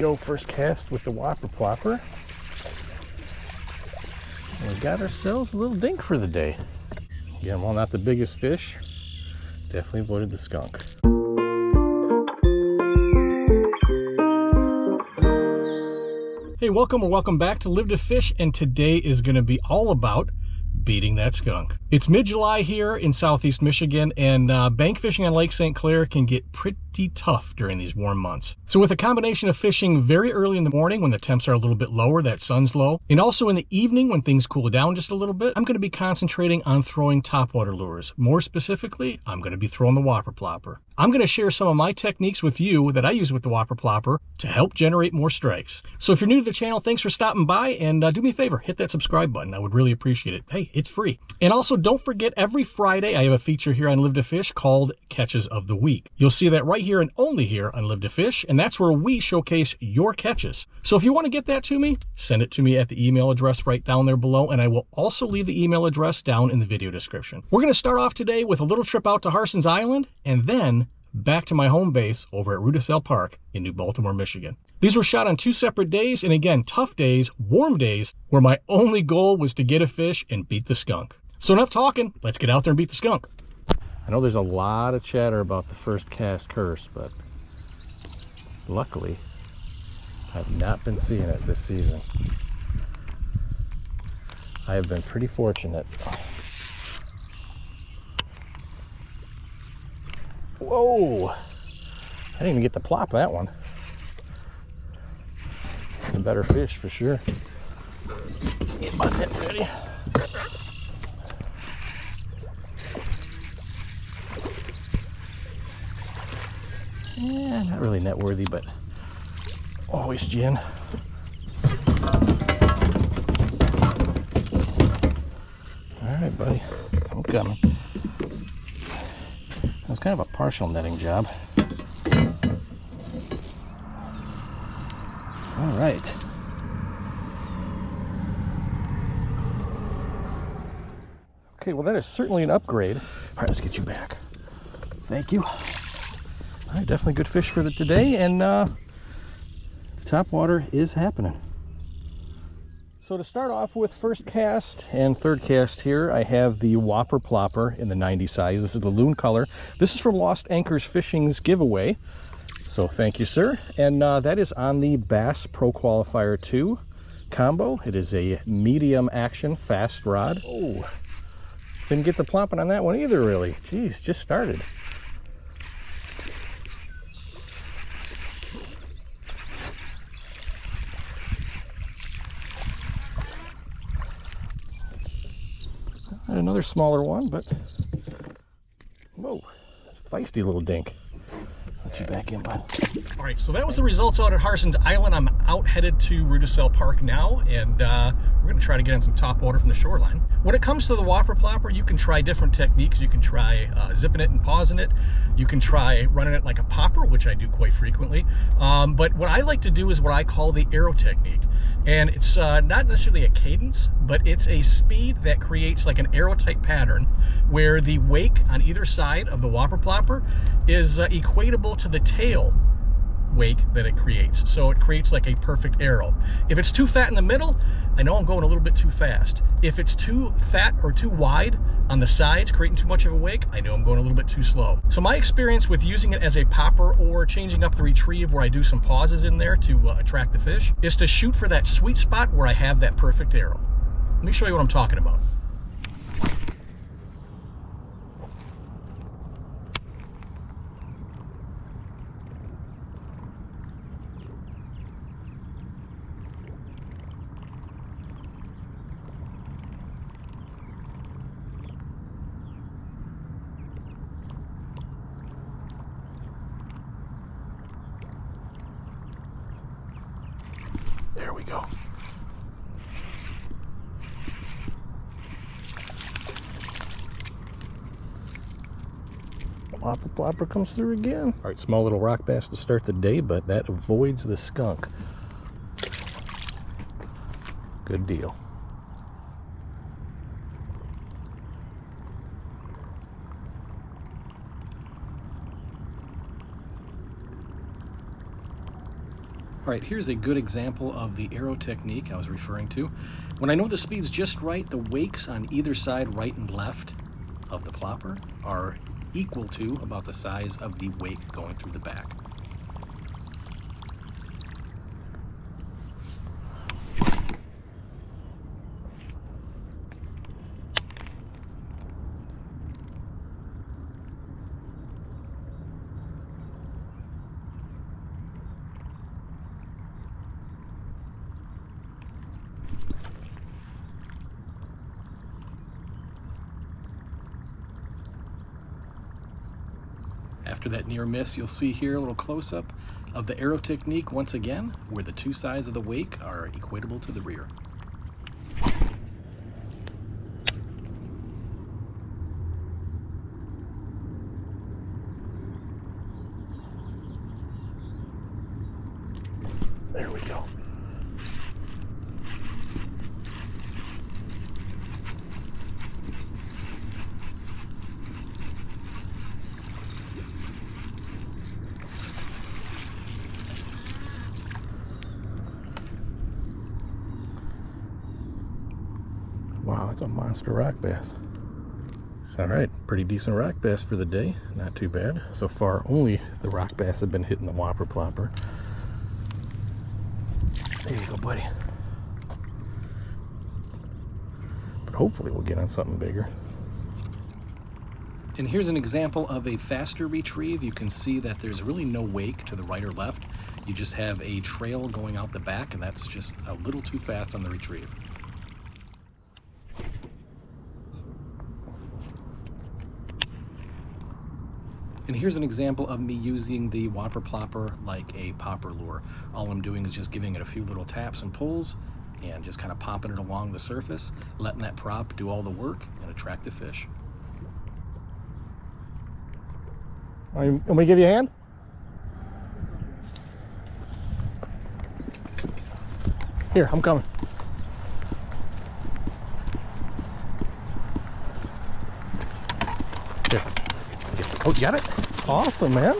go, first cast with the Whopper Plopper. And we got ourselves a little dink for the day. Again, while not the biggest fish, definitely avoided the skunk. Hey, welcome back to Live to Fish, and today is going to be all about beating that skunk. It's mid-July here in southeast Michigan, and bank fishing on Lake St. Clair can get pretty tough during these warm months. So with a combination of fishing very early in the morning when the temps are a little bit lower, that sun's low, and also in the evening when things cool down just a little bit, I'm going to be concentrating on throwing topwater lures. More specifically, I'm going to be throwing the Whopper Plopper. I'm going to share some of my techniques with you that I use with the Whopper Plopper to help generate more strikes. So if you're new to the channel, thanks for stopping by, and do me a favor, hit that subscribe button. I would really appreciate it. Hey, it's free. And also, don't forget, every Friday I have a feature here on Live to Fish called Catches of the Week. You'll see that right here and only here on Live to Fish, and that's where we showcase your catches. So if you want to get that to me, send it to me at the email address right down there below, and I will also leave the email address down in the video description. We're going to start off today with a little trip out to Harson's Island, and then back to my home base over at Rudisell Park in New Baltimore, Michigan. These were shot on 2 separate days, and again, tough days, warm days, where my only goal was to get a fish and beat the skunk. So enough talking, let's get out there and beat the skunk. I know there's a lot of chatter about the first cast curse, but luckily, I've not been seeing it this season. I have been pretty fortunate. Whoa! I didn't even get the plop that one. It's a better fish for sure. Get my net ready. Yeah, not really net worthy, but always gin. All right, buddy, I'm coming. That was kind of a partial netting job. All right. Okay, well, that is certainly an upgrade. All right, let's get you back. Thank you. All right, definitely good fish for today, and the topwater is happening. So to start off with, first cast and third cast here, I have the Whopper Plopper in the 90 size. This is the Loon color. This is from Lost Anchors Fishing's giveaway. So thank you, sir. And that is on the Bass Pro Qualifier 2 combo. It is a medium action fast rod. Oh, didn't get the plopping on that one either, really. Geez, just started. Another smaller one, but whoa, feisty little dink. Let you back in, bud. All right, so that was the results out at Harson's Island. I'm out headed to Rudisell Park now, and we're going to try to get on some topwater from the shoreline. When it comes to the Whopper Plopper, you can try different techniques. You can try zipping it and pausing it. You can try running it like a popper, which I do quite frequently. But what I like to do is what I call the arrow technique. And it's not necessarily a cadence, but it's a speed that creates like an arrow type pattern where the wake on either side of the Whopper Plopper is equatable to the tail wake that it creates. So it creates like a perfect arrow. If it's too fat in the middle, I know I'm going a little bit too fast. If it's too fat or too wide on the sides, creating too much of a wake, I know I'm going a little bit too slow. So my experience with using it as a popper or changing up the retrieve where I do some pauses in there to attract the fish is to shoot for that sweet spot where I have that perfect arrow. Let me show you what I'm talking about. There we go. Whopper Plopper comes through again. All right, small little rock bass to start the day, but that avoids the skunk. Good deal. All right, here's a good example of the arrow technique I was referring to. When I know the speed's just right, the wakes on either side, right and left of the plopper, are equal to about the size of the wake going through the back. After that near miss, you'll see here a little close-up of the arrow technique once again, where the two sides of the wake are equatable to the rear. There we go. Wow, that's a monster rock bass. All right, pretty decent rock bass for the day. Not too bad. So far, only the rock bass have been hitting the Whopper Plopper. There you go, buddy. But hopefully we'll get on something bigger. And here's an example of a faster retrieve. You can see that there's really no wake to the right or left. You just have a trail going out the back, and that's just a little too fast on the retrieve. And here's an example of me using the Whopper Plopper like a popper lure. All I'm doing is just giving it a few little taps and pulls and just kind of popping it along the surface, letting that prop do all the work and attract the fish. Want me to give you a hand? Here, I'm coming. Here. Oh, you got it? Awesome, man.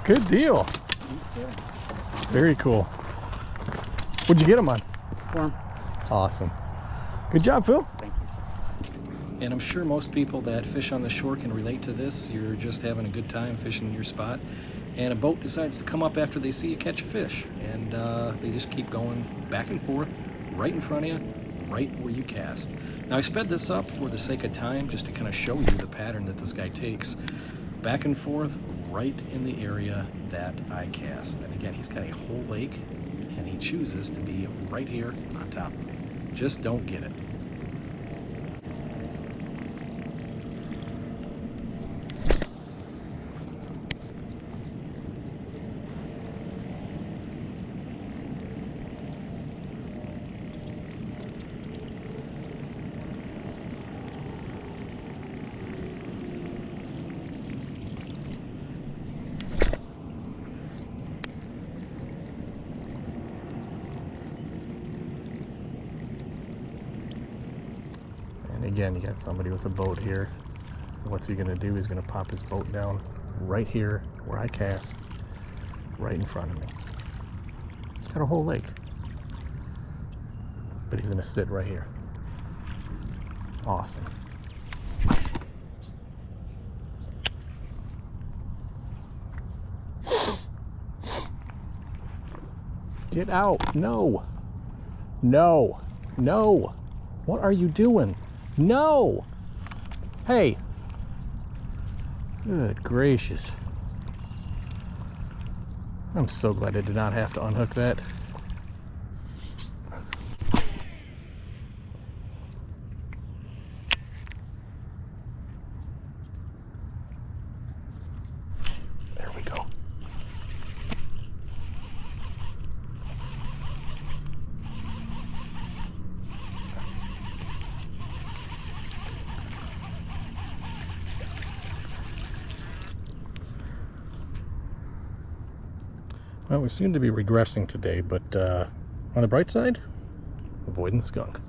Good deal. Very cool. What'd you get him on? Worm. Awesome. Good job, Phil. Thank you. And I'm sure most people that fish on the shore can relate to this. You're just having a good time fishing in your spot, and a boat decides to come up after they see you catch a fish, and they just keep going back and forth right in front of you, right where you cast. Now I sped this up for the sake of time, just to kind of show you the pattern that this guy takes. Back and forth, right in the area that I cast. And again, he's got a whole lake, and he chooses to be right here on top. Just don't get it. Again, you got somebody with a boat here. What's he gonna do? He's gonna pop his boat down right here where I cast, right in front of me. He's got a whole lake, but he's gonna sit right here. Awesome. Get out. No. No. No. What are you doing? No! Hey! Good gracious. I'm so glad I did not have to unhook that. There we go. Well, we seem to be regressing today, but on the bright side, avoiding the skunk.